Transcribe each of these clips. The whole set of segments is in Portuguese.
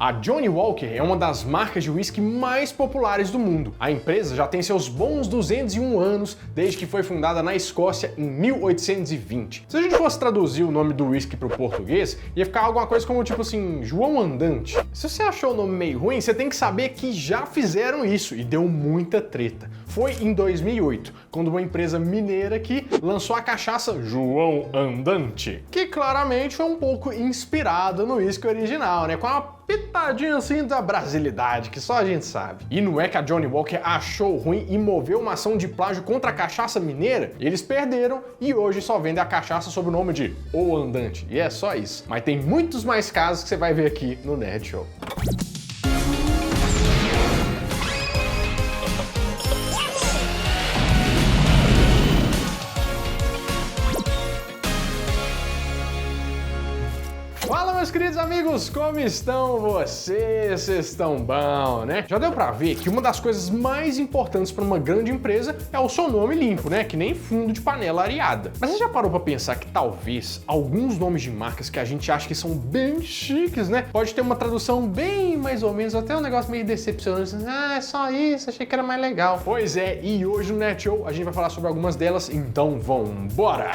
A Johnnie Walker é uma das marcas de uísque mais populares do mundo. A empresa já tem seus bons 201 anos desde que foi fundada na Escócia em 1820. Se a gente fosse traduzir o nome do uísque para o português, ia ficar alguma coisa como tipo assim, João Andante. Se você achou o nome meio ruim, você tem que saber que já fizeram isso e deu muita treta. Foi em 2008, quando uma empresa mineira aqui lançou a cachaça João Andante, que claramente foi um pouco inspirada no uísque original, né? Com uma pitadinha assim da brasilidade, que só a gente sabe. E não é que a Johnnie Walker achou ruim e moveu uma ação de plágio contra a cachaça mineira? Eles perderam e hoje só vendem a cachaça sob o nome de O Andante. E é só isso. Mas tem muitos mais casos que você vai ver aqui no Nerd Show. Fala, meus queridos amigos, como estão vocês? Vocês estão bom, né? Já deu pra ver que uma das coisas mais importantes para uma grande empresa é o seu nome limpo, né? Que nem fundo de panela areada. Mas você já parou pra pensar que talvez alguns nomes de marcas que a gente acha que são bem chiques, né? Pode ter uma tradução bem mais ou menos, até um negócio meio decepcionante. Ah, é só isso, achei que era mais legal. Pois é, e hoje no Nerd Show a gente vai falar sobre algumas delas, então vambora!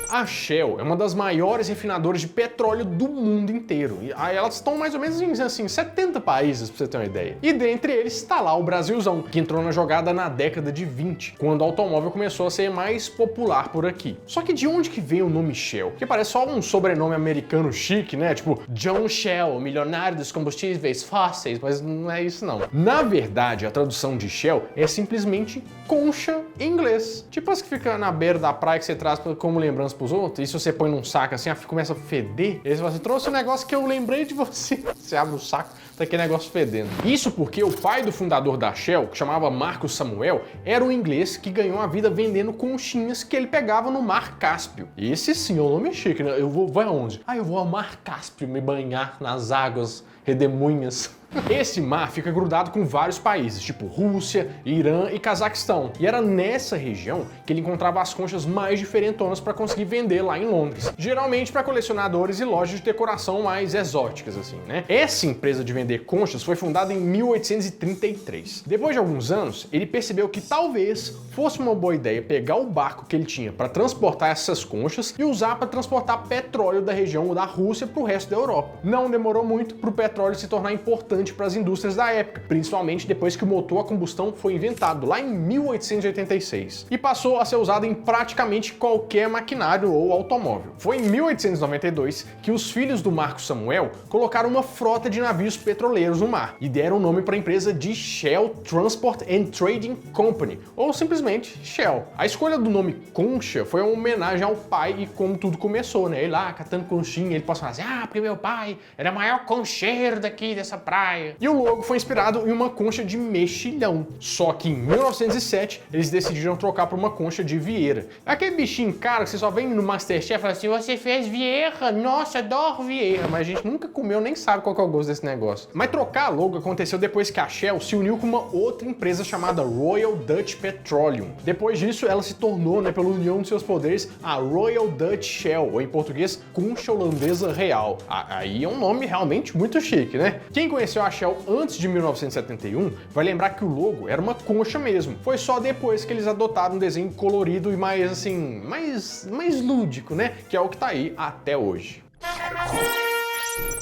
A Shell é uma das maiores refinadoras de petróleo do mundo inteiro. E aí elas estão mais ou menos em assim, 70 países, pra você ter uma ideia. E dentre eles está lá o Brasilzão, que entrou na jogada na década de 20, quando o automóvel começou a ser mais popular por aqui. Só que de onde que vem o nome Shell? Que parece só um sobrenome americano chique, né? Tipo John Shell, milionário dos combustíveis fósseis, mas não é isso não. Na verdade, a tradução de Shell é simplesmente concha em inglês. Tipo as que fica na beira da praia que você traz como lembrança pros outros, e se você põe num saco assim, começa a feder, e aí você fala assim, trouxe um negócio que eu lembrei de você. Você abre o saco, tá aquele negócio fedendo. Isso porque o pai do fundador da Shell, que chamava Marcus Samuel, era um inglês que ganhou a vida vendendo conchinhas que ele pegava no Mar Cáspio. Esse sim é um nome chique, né? Vai aonde? Eu vou ao Mar Cáspio me banhar nas águas redemoinhas. Esse mar fica grudado com vários países, tipo Rússia, Irã e Cazaquistão. E era nessa região que ele encontrava as conchas mais diferentonas para conseguir vender lá em Londres. Geralmente para colecionadores e lojas de decoração mais exóticas, assim, né? Essa empresa de vender conchas foi fundada em 1833. Depois de alguns anos, ele percebeu que talvez fosse uma boa ideia pegar o barco que ele tinha para transportar essas conchas e usar para transportar petróleo da região da Rússia para o resto da Europa. Não demorou muito para o petróleo se tornar importante para as indústrias da época, principalmente depois que o motor a combustão foi inventado lá em 1886 e passou a ser usado em praticamente qualquer maquinário ou automóvel. Foi em 1892 que os filhos do Marcus Samuel colocaram uma frota de navios petroleiros no mar e deram o nome para a empresa de Shell Transport and Trading Company, ou simplesmente Shell. A escolha do nome Concha foi uma homenagem ao pai e como tudo começou, né? Ele lá catando conchinha, ele pode falar assim, porque meu pai era o maior concheiro daqui dessa praia. E o logo foi inspirado em uma concha de mexilhão. Só que em 1907 eles decidiram trocar por uma concha de vieira. Aquele bichinho, cara, que você só vem no Masterchef e fala assim, você fez vieira, nossa, adoro vieira. Mas a gente nunca comeu, nem sabe qual que é o gosto desse negócio. Mas trocar a logo aconteceu depois que a Shell se uniu com uma outra empresa chamada Royal Dutch Petroleum. Depois disso, ela se tornou, né, pela união de seus poderes, a Royal Dutch Shell, ou em português, Concha Holandesa Real. Aí é um nome realmente muito chique, né? Quem conheceu a Shell antes de 1971 vai lembrar que o logo era uma concha mesmo. Foi só depois que eles adotaram um desenho colorido e mais assim, mais lúdico, né? Que é o que tá aí até hoje.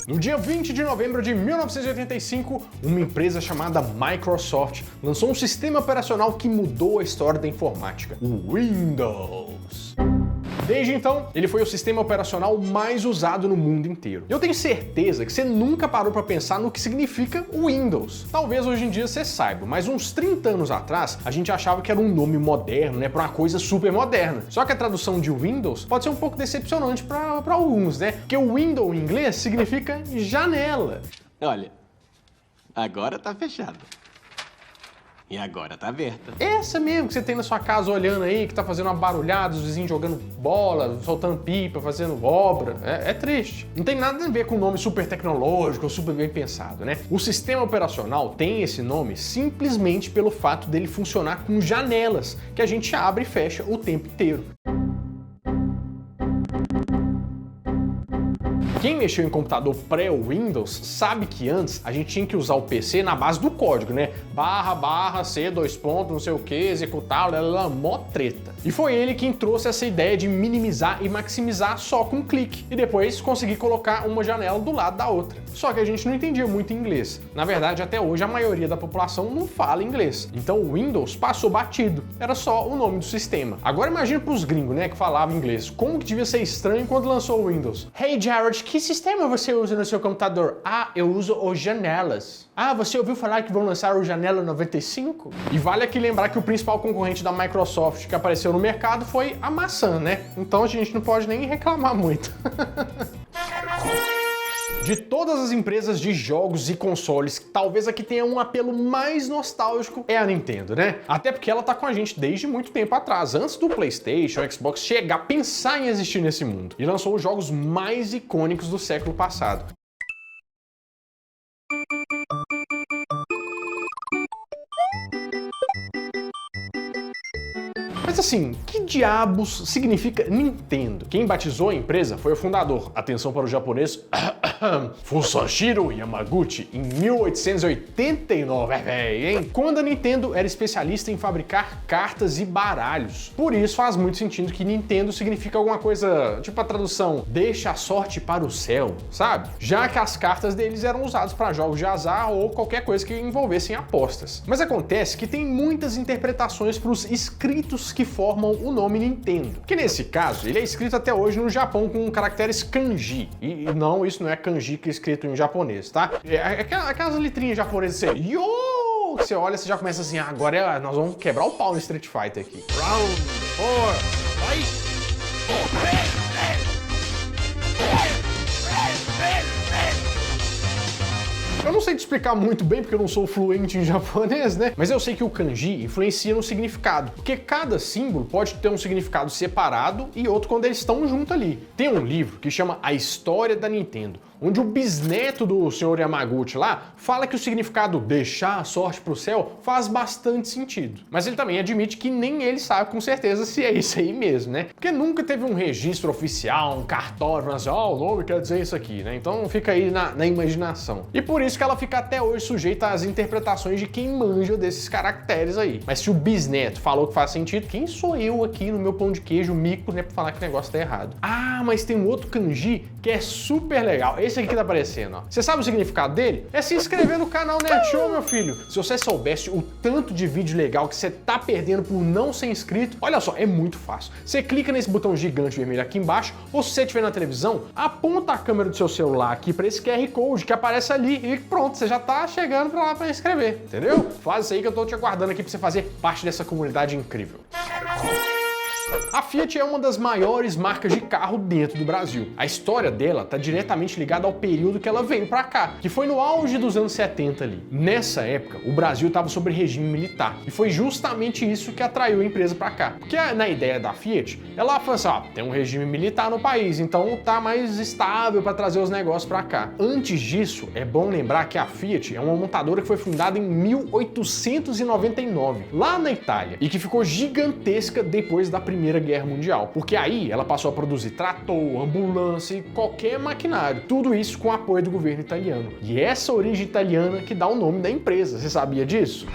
No dia 20 de novembro de 1985, uma empresa chamada Microsoft lançou um sistema operacional que mudou a história da informática, o Windows. Desde então, ele foi o sistema operacional mais usado no mundo inteiro. Eu tenho certeza que você nunca parou para pensar no que significa o Windows. Talvez hoje em dia você saiba, mas uns 30 anos atrás, a gente achava que era um nome moderno, né, para uma coisa super moderna. Só que a tradução de Windows pode ser um pouco decepcionante para alguns, né? Porque o window em inglês significa janela. Olha, agora tá fechado. E agora tá aberta. Essa mesmo que você tem na sua casa olhando aí, que tá fazendo uma barulhada, os vizinhos jogando bola, soltando pipa, fazendo obra. É triste. Não tem nada a ver com um nome super tecnológico ou super bem pensado, né? O sistema operacional tem esse nome simplesmente pelo fato dele funcionar com janelas, que a gente abre e fecha o tempo inteiro. Quem mexeu em computador pré-Windows sabe que antes a gente tinha que usar o PC na base do código, né? // C, dois pontos, não sei o que, executar, mó treta. E foi ele quem trouxe essa ideia de minimizar e maximizar só com um clique. E depois conseguir colocar uma janela do lado da outra. Só que a gente não entendia muito inglês. Na verdade, até hoje a maioria da população não fala inglês. Então o Windows passou batido. Era só o nome do sistema. Agora imagina pros gringos, né, que falavam inglês. Como que devia ser estranho quando lançou o Windows? Hey Jared, que sistema você usa no seu computador? Ah, eu uso o Janelas. Ah, você ouviu falar que vão lançar o Janela 95? E vale aqui lembrar que o principal concorrente da Microsoft que apareceu no mercado foi a maçã, né? Então a gente não pode nem reclamar muito. De todas as empresas de jogos e consoles, talvez a que tenha um apelo mais nostálgico é a Nintendo, né? Até porque ela tá com a gente desde muito tempo atrás, antes do PlayStation, Xbox chegar a pensar em existir nesse mundo. E lançou os jogos mais icônicos do século passado. Mas assim, que diabos significa Nintendo? Quem batizou a empresa foi o fundador, atenção para o japonês, Fusashiro Yamaguchi, em 1889, hein? Quando a Nintendo era especialista em fabricar cartas e baralhos. Por isso faz muito sentido que Nintendo significa alguma coisa, tipo a tradução, deixa a sorte para o céu, sabe? Já que as cartas deles eram usadas para jogos de azar ou qualquer coisa que envolvessem apostas. Mas acontece que tem muitas interpretações para os escritos que formam o nome Nintendo. Que nesse caso, ele é escrito até hoje no Japão com caracteres kanji. E não, isso não é kanji que é escrito em japonês, tá? Aquelas letrinhas japonesas, você, yo! Você olha, você já começa assim, agora nós vamos quebrar o pau no Street Fighter aqui. Round 4, fight! Eu não sei te explicar muito bem porque eu não sou fluente em japonês, né? Mas eu sei que o kanji influencia no significado, porque cada símbolo pode ter um significado separado e outro quando eles estão juntos ali. Tem um livro que chama A História da Nintendo, onde o bisneto do Sr. Yamaguchi lá fala que o significado deixar a sorte pro céu faz bastante sentido. Mas ele também admite que nem ele sabe com certeza se é isso aí mesmo, né? Porque nunca teve um registro oficial, um cartório, falando assim, ó, o nome quer dizer isso aqui, né? Então fica aí na imaginação. E por isso que ela fica até hoje sujeita às interpretações de quem manja desses caracteres aí. Mas se o bisneto falou que faz sentido, quem sou eu aqui no meu pão de queijo mico, né, pra falar que o negócio tá errado? Ah, mas tem um outro kanji que é super legal. Esse aqui que tá aparecendo, ó. Você sabe o significado dele? É se inscrever no canal NetShow, meu filho. Se você soubesse o tanto de vídeo legal que você tá perdendo por não ser inscrito, olha só, é muito fácil. Você clica nesse botão gigante vermelho aqui embaixo, ou se você estiver na televisão, aponta a câmera do seu celular aqui para esse QR Code que aparece ali e pronto, você já tá chegando pra lá pra inscrever, entendeu? Faz isso aí que eu tô te aguardando aqui pra você fazer parte dessa comunidade incrível. A Fiat é uma das maiores marcas de carro dentro do Brasil. A história dela está diretamente ligada ao período que ela veio para cá, que foi no auge dos anos 70 ali. Nessa época, o Brasil estava sob regime militar, e foi justamente isso que atraiu a empresa para cá. Porque na ideia da Fiat, ela falou assim, ó, tem um regime militar no país, então tá mais estável para trazer os negócios para cá. Antes disso, é bom lembrar que a Fiat é uma montadora que foi fundada em 1899, lá na Itália, e que ficou gigantesca depois da Primeira Guerra Mundial, porque aí ela passou a produzir trator, ambulância e qualquer maquinário, tudo isso com o apoio do governo italiano. E essa origem italiana que dá o nome da empresa, você sabia disso?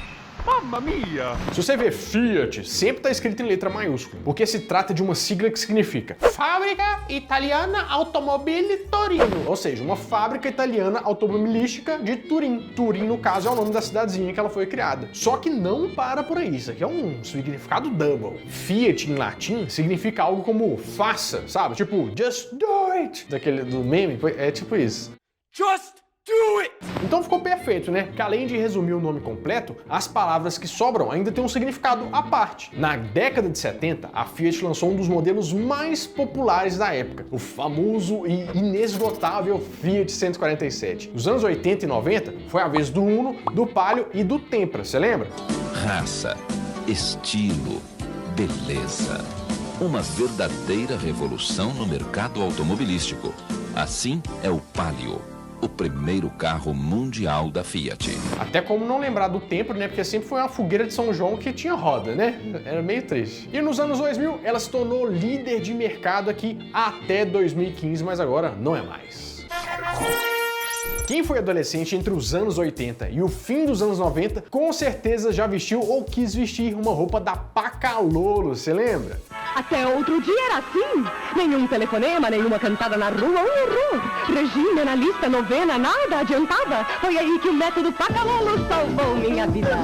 Mamma mia! Se você ver Fiat, sempre está escrito em letra maiúscula, porque se trata de uma sigla que significa Fábrica Italiana Automobili Torino, ou seja, uma fábrica italiana automobilística de Turim. Turim, no caso, é o nome da cidadezinha que ela foi criada. Só que não para por aí, isso aqui é um significado double. Fiat, em latim, significa algo como faça, sabe? Tipo, just do it! Daquele do meme, é tipo isso. Just do it! Então ficou perfeito, né? Que além de resumir o nome completo, as palavras que sobram ainda têm um significado à parte. Na década de 70, a Fiat lançou um dos modelos mais populares da época, o famoso e inesgotável Fiat 147. Nos anos 80 e 90, foi a vez do Uno, do Palio e do Tempra, você lembra? Raça, estilo, beleza. Uma verdadeira revolução no mercado automobilístico. Assim é o Palio, o primeiro carro mundial da Fiat. Até como não lembrar do Tempra, né? Porque sempre foi uma fogueira de São João que tinha roda, né? Era meio triste. E nos anos 2000, ela se tornou líder de mercado aqui até 2015, mas agora não é mais. Quem foi adolescente entre os anos 80 e o fim dos anos 90, com certeza já vestiu ou quis vestir uma roupa da Pacalolo, você lembra? Até outro dia era assim. Nenhum telefonema, nenhuma cantada na rua, um erro. Regime, analista, novena, nada adiantava. Foi aí que o método Pacalolo salvou minha vida.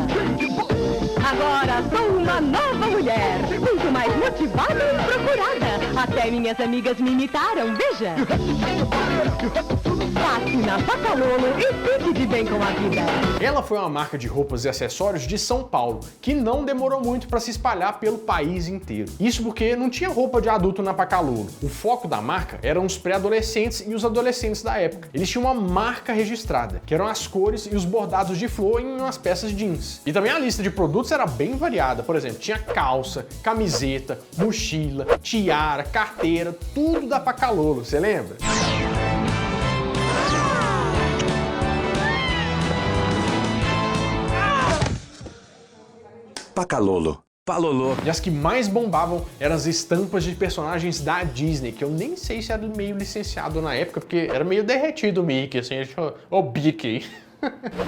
Agora sou uma nova mulher, muito mais motivada e procurada. Até minhas amigas me imitaram, veja. Passe na Pacalolo e fique de bem com a vida. Ela foi uma marca de roupas e acessórios de São Paulo, que não demorou muito para se espalhar pelo país inteiro. Isso porque não tinha roupa de adulto na Pacalolo. O foco da marca eram os pré-adolescentes e os adolescentes da época. Eles tinham uma marca registrada, que eram as cores e os bordados de flor em umas peças jeans. E também a lista de produtos era bem variada. Por exemplo, tinha calça, camiseta, mochila, tiara, carteira, tudo da Pacalolo, você lembra? Pacalolo. Palolô. E as que mais bombavam eram as estampas de personagens da Disney, que eu nem sei se era meio licenciado na época, porque era meio derretido o Mickey, assim, o Mickey.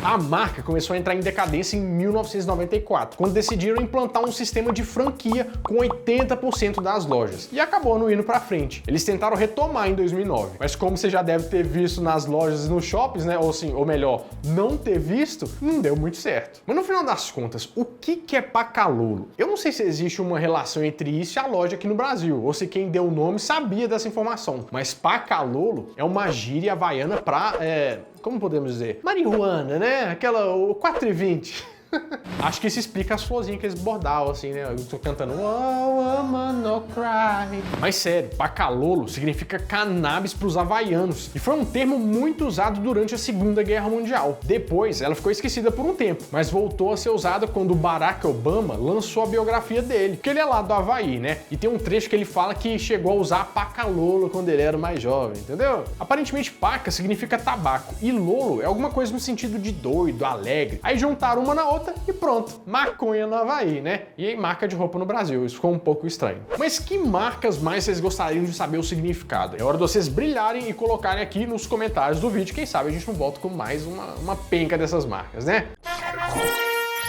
A marca começou a entrar em decadência em 1994, quando decidiram implantar um sistema de franquia com 80% das lojas, e acabou não indo pra frente. Eles tentaram retomar em 2009, mas como você já deve ter visto nas lojas e nos shoppings, né, ou melhor, não ter visto, não deu muito certo. Mas no final das contas, o que é Pacalolo? Eu não sei se existe uma relação entre isso e a loja aqui no Brasil, ou se quem deu o nome sabia dessa informação, mas Pacalolo é uma gíria havaiana pra, como podemos dizer? Marihuana, né? O 4,20. Acho que isso explica as florzinhas que eles bordavam, assim, né? Eu tô cantando Oh, woman, no cry. Mas sério, Pacalolo significa cannabis pros havaianos e foi um termo muito usado durante a Segunda Guerra Mundial. Depois, ela ficou esquecida por um tempo, mas voltou a ser usada quando o Barack Obama lançou a biografia dele, porque ele é lá do Havaí, né? E tem um trecho que ele fala que chegou a usar Pacalolo quando ele era mais jovem, entendeu? Aparentemente, paca significa tabaco e lolo é alguma coisa no sentido de doido, alegre. Aí juntaram uma na outra e pronto, maconha no Havaí, né? E aí marca de roupa no Brasil, isso ficou um pouco estranho. Mas que marcas mais vocês gostariam de saber o significado? É hora de vocês brilharem e colocarem aqui nos comentários do vídeo, quem sabe a gente não volta com mais uma penca dessas marcas, né?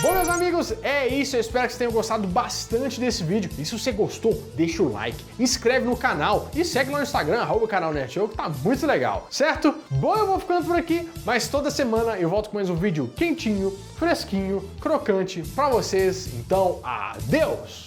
Bom, meus amigos, é isso. Eu espero que vocês tenham gostado bastante desse vídeo. E se você gostou, deixa o like, inscreve no canal e segue lá no Instagram, @canalnetshow, que tá muito legal, certo? Bom, eu vou ficando por aqui, mas toda semana eu volto com mais um vídeo quentinho, fresquinho, crocante pra vocês. Então, adeus!